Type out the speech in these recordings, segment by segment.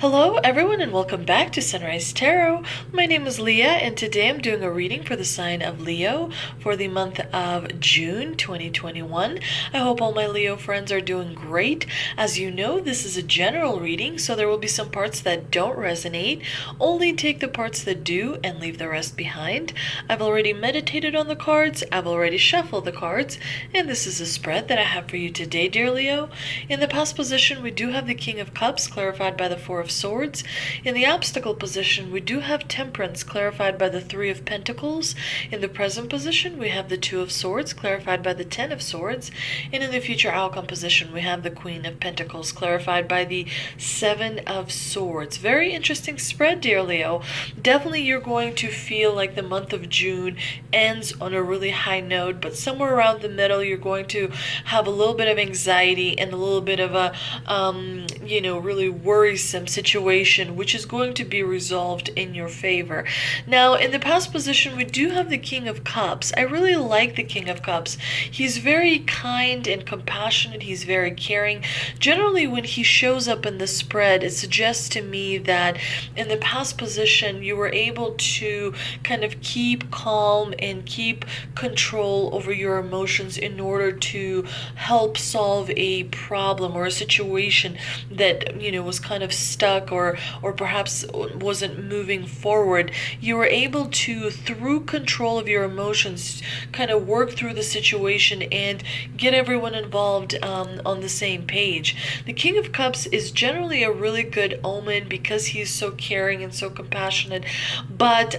Hello everyone and welcome back to Sunrise Tarot. My name is Leah and today I'm doing a reading for the sign of Leo for the month of June 2021. I hope all my Leo friends are doing great. As you know, this is a general reading, so there will be some parts that don't resonate. Only take the parts that do and leave the rest behind. I've already meditated on the cards, I've already shuffled the cards, and this is a spread that I have for you today, dear Leo. In the past position, we do have the King of Cups clarified by the Four of Swords. In the obstacle position, we do have Temperance clarified by the Three of Pentacles. In the present position, we have the Two of Swords clarified by the Ten of Swords. And in the future outcome position, we have the Queen of Pentacles clarified by the Seven of Swords. Very interesting spread, dear Leo. Definitely you're going to feel like the month of June ends on a really high note, but somewhere around the middle, you're going to have a little bit of anxiety and a little bit of a, really worrisome situation, which is going to be resolved in your favor. Now, in the past position, we do have the King of Cups. I really like the King of Cups. He's very kind and compassionate. He's very caring. Generally, when he shows up in the spread, it suggests to me that in the past position, you were able to kind of keep calm and keep control over your emotions in order to help solve a problem or a situation that was kind of stuck or perhaps wasn't moving forward. You were able to, through control of your emotions, kind of work through the situation and get everyone involved on the same page. The King of Cups is generally a really good omen because he's so caring and so compassionate, but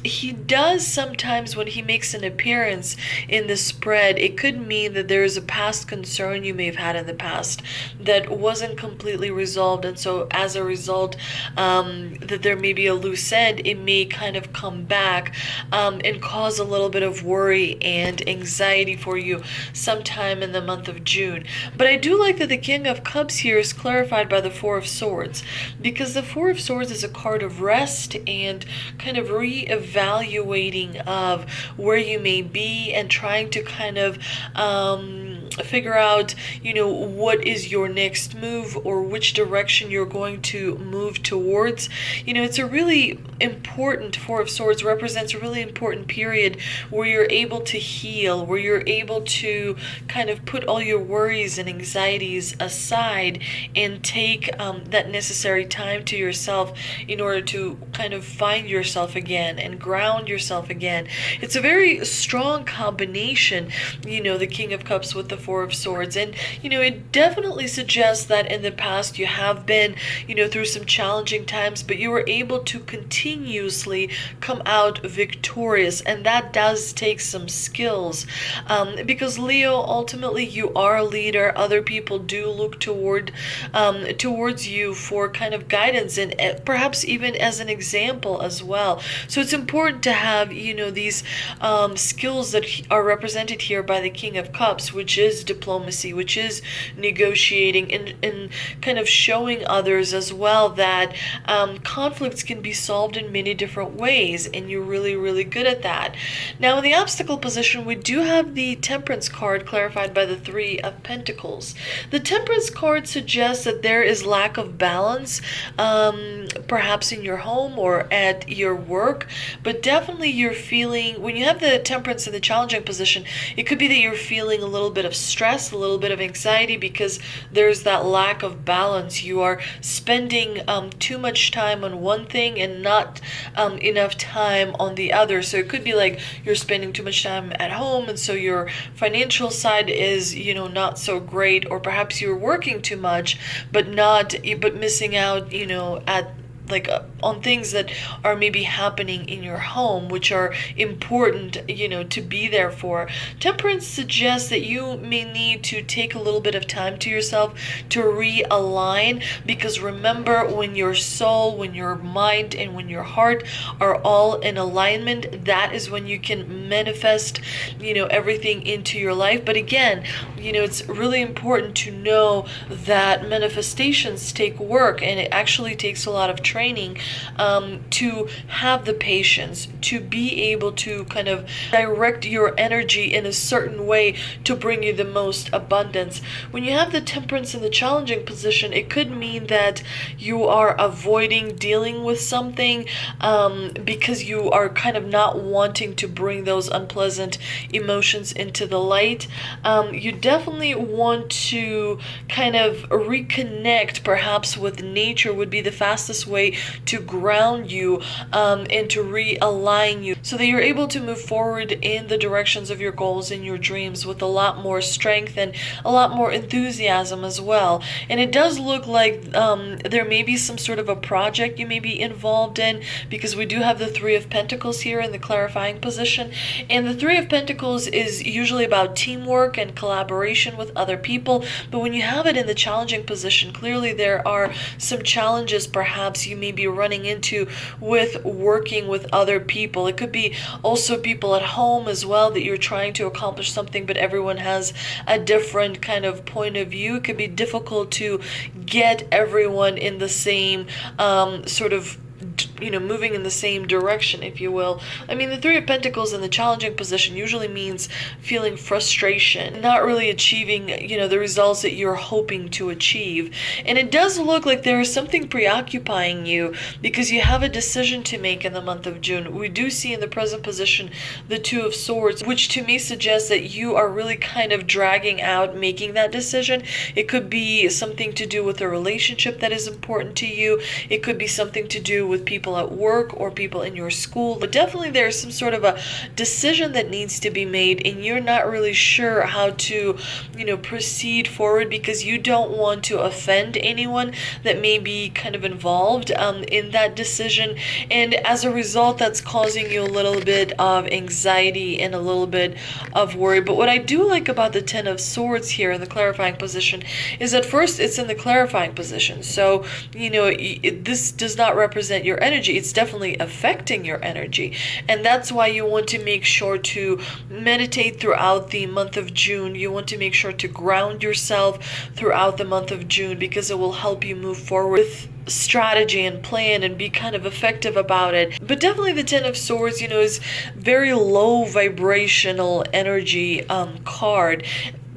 he does sometimes, when he makes an appearance in the spread, it could mean that there is a past concern you may have had in the past that wasn't completely resolved, and so as a result, that there may be a loose end. It may kind of come back and cause a little bit of worry and anxiety for you sometime in the month of June. But I do like that the King of Cups here is clarified by the Four of Swords, because the Four of Swords is a card of rest and kind of re-evaluating of where you may be and trying to kind of figure out what is your next move or which direction you're going to move towards. It's a really important, Four of Swords represents a really important period where you're able to heal, where you're able to kind of put all your worries and anxieties aside and take that necessary time to yourself in order to kind of find yourself again and ground yourself again. It's a very strong combination, the King of Cups with the Four of Swords, and it definitely suggests that in the past you have been through some challenging times, but you were able to continuously come out victorious, and that does take some skills, because Leo, ultimately you are a leader. Other people do look towards you for kind of guidance and perhaps even as an example as well. So it's important to have these skills that are represented here by the King of Cups, which is diplomacy, which is negotiating and kind of showing others as well that conflicts can be solved in many different ways, and you're really, really good at that. Now, in the obstacle position, we do have the Temperance card clarified by the Three of Pentacles. The Temperance card suggests that there is lack of balance, perhaps in your home or at your work, but definitely you're feeling, when you have the Temperance in the challenging position, it could be that you're feeling a little bit of stress, a little bit of anxiety, because there's that lack of balance. You are spending too much time on one thing and not enough time on the other. So it could be like you're spending too much time at home, and so your financial side is not so great, or perhaps you're working too much but missing out at on things that are maybe happening in your home, which are important, to be there for. Temperance suggests that you may need to take a little bit of time to yourself to realign, because remember, when your soul, when your mind, and when your heart are all in alignment, that is when you can manifest, everything into your life. But again, it's really important to know that manifestations take work, and it actually takes a lot of trust training to have the patience, to be able to kind of direct your energy in a certain way to bring you the most abundance. When you have the Temperance in the challenging position, it could mean that you are avoiding dealing with something because you are kind of not wanting to bring those unpleasant emotions into the light. You definitely want to kind of reconnect perhaps with nature would be the fastest way to ground you and to realign you so that you're able to move forward in the directions of your goals and your dreams with a lot more strength and a lot more enthusiasm as well. And it does look like there may be some sort of a project you may be involved in, because we do have the Three of Pentacles here in the clarifying position. And the Three of Pentacles is usually about teamwork and collaboration with other people. But when you have it in the challenging position, clearly there are some challenges perhaps you may be running into with working with other people. It could be also people at home as well, that you're trying to accomplish something, but everyone has a different kind of point of view. It could be difficult to get everyone in the same sort of moving in the same direction, if you will. I mean, the Three of Pentacles in the challenging position usually means feeling frustration, not really achieving, the results that you're hoping to achieve. And it does look like there is something preoccupying you because you have a decision to make in the month of June. We do see in the present position the Two of Swords, which to me suggests that you are really kind of dragging out making that decision. It could be something to do with a relationship that is important to you. It could be something to do with people at work or people in your school, but definitely there's some sort of a decision that needs to be made and you're not really sure how to proceed forward because you don't want to offend anyone that may be kind of involved in that decision, and as a result that's causing you a little bit of anxiety and a little bit of worry. But what I do like about the Ten of Swords here in the clarifying position is at first it's in the clarifying position, so this does not represent your energy. It's definitely affecting your energy, and that's why you want to make sure to meditate throughout the month of June. You want to make sure to ground yourself throughout the month of June because it will help you move forward with strategy and plan and be kind of effective about it. But definitely the Ten of Swords is very low vibrational energy card.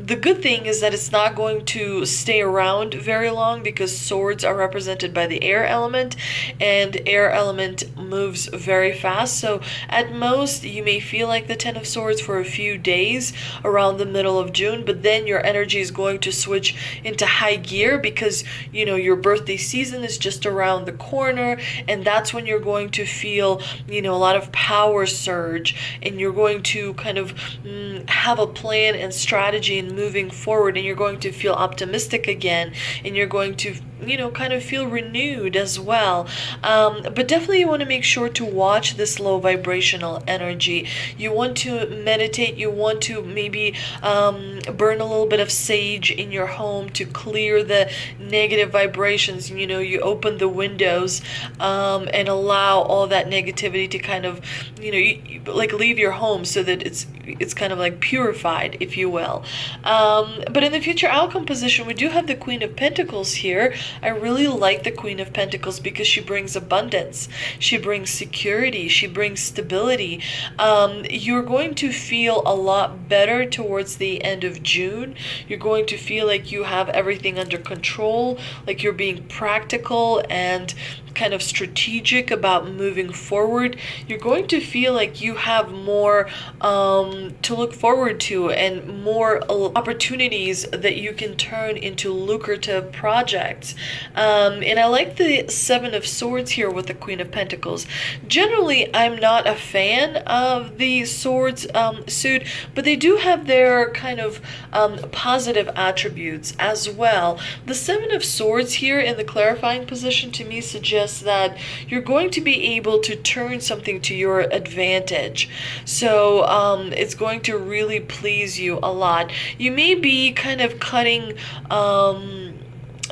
The good thing is that it's not going to stay around very long because swords are represented by the air element, and air element moves very fast. So at most you may feel like the Ten of Swords for a few days around the middle of June, but then your energy is going to switch into high gear because your birthday season is just around the corner, and that's when you're going to feel a lot of power surge, and you're going to kind of have a plan and strategy and moving forward, and you're going to feel optimistic again, and you're going to kind of feel renewed as well. But definitely you want to make sure to watch this low vibrational energy. You want to meditate. You want to maybe burn a little bit of sage in your home to clear the negative vibrations. You open the windows and allow all that negativity to kind of like leave your home so that it's kind of like purified, if you will. But in the future outcome position, we do have the Queen of Pentacles here. I really like the Queen of Pentacles because she brings abundance. She brings security. She brings stability. You're going to feel a lot better towards the end of June. You're going to feel like you have everything under control, like you're being practical and kind of strategic about moving forward. You're going to feel like you have more to look forward to and more opportunities that you can turn into lucrative projects. And I like the Seven of Swords here with the Queen of Pentacles. Generally, I'm not a fan of the swords suit, but they do have their kind of positive attributes as well. The Seven of Swords here in the clarifying position to me suggests that you're going to be able to turn something to your advantage. So it's going to really please you a lot. You may be kind of cutting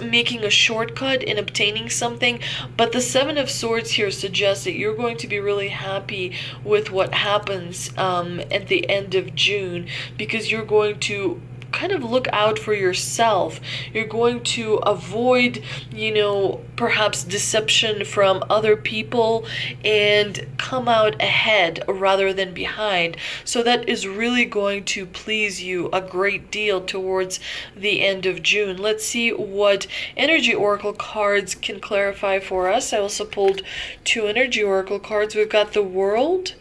making a shortcut in obtaining something, but the Seven of Swords here suggests that you're going to be really happy with what happens at the end of June, because you're going to kind of look out for yourself. You're going to avoid, perhaps deception from other people and come out ahead rather than behind. So that is really going to please you a great deal towards the end of June. Let's see what energy oracle cards can clarify for us. I also pulled 2 energy oracle cards. We've got the World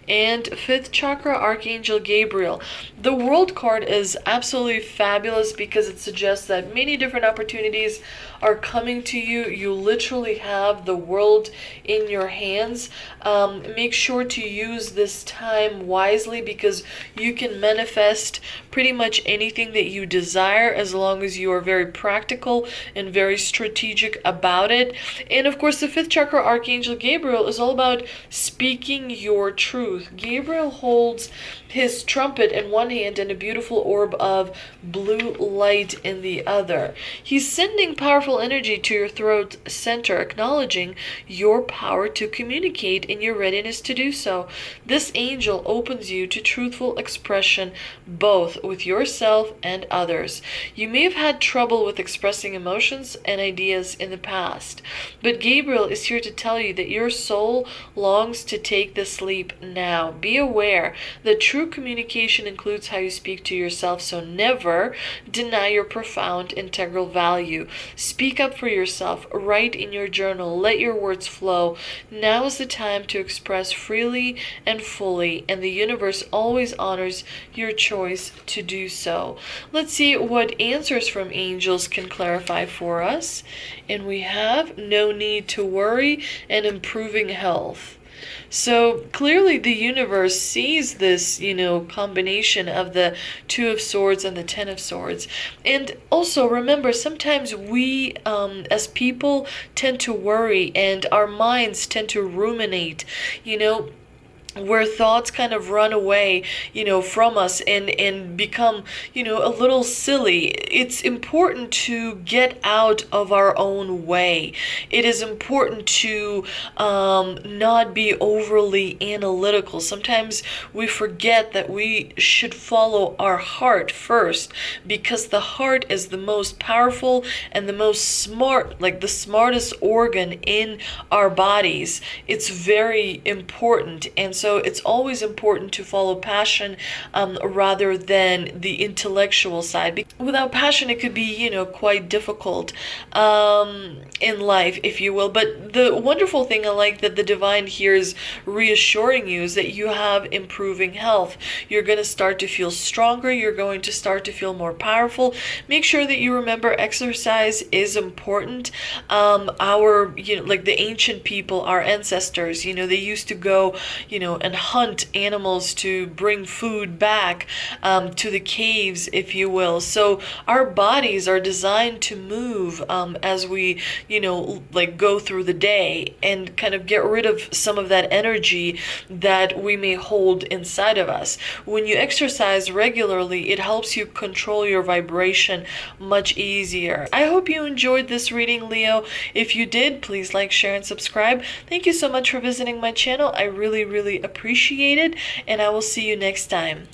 and Fifth Chakra Archangel Gabriel. The World card is absolutely fabulous because it suggests that many different opportunities are coming to you. You literally have the world in your hands. Make sure to use this time wisely because you can manifest pretty much anything that you desire as long as you are very practical and very strategic about it. And of course, the Fifth Chakra Archangel Gabriel is all about speaking your truth. Gabriel holds his trumpet in one hand and a beautiful orb of blue light in the other. He's sending powerful energy to your throat center, acknowledging your power to communicate and your readiness to do so. This angel opens you to truthful expression, both with yourself and others. You may have had trouble with expressing emotions and ideas in the past, but Gabriel is here to tell you that your soul longs to take this leap now. Be aware that true communication includes how you speak to yourself, so never deny your profound integral value. Speak up for yourself, write in your journal, let your words flow. Now is the time to express freely and fully, and the universe always honors your choice to do so. Let's see what answers from angels can clarify for us. And we have no need to worry and improving health. So clearly the universe sees this, combination of the Two of Swords and the Ten of Swords. And also remember, sometimes we as people tend to worry and our minds tend to ruminate, where thoughts kind of run away, from us and become, a little silly. It's important to get out of our own way. It is important to not be overly analytical. Sometimes we forget that we should follow our heart first, because the heart is the most powerful and the most smart, like the smartest organ in our bodies. It's very important. And so it's always important to follow passion rather than the intellectual side. Without passion, it could be, quite difficult in life, if you will. But the wonderful thing I like that the divine here is reassuring you is that you have improving health. You're going to start to feel stronger. You're going to start to feel more powerful. Make sure that you remember exercise is important. Like the ancient people, our ancestors, they used to go, and hunt animals to bring food back to the caves, if you will. So our bodies are designed to move as we, go through the day and kind of get rid of some of that energy that we may hold inside of us. When you exercise regularly, it helps you control your vibration much easier. I hope you enjoyed this reading, Leo. If you did, please like, share, and subscribe. Thank you so much for visiting my channel. I really, really appreciate it, and I will see you next time.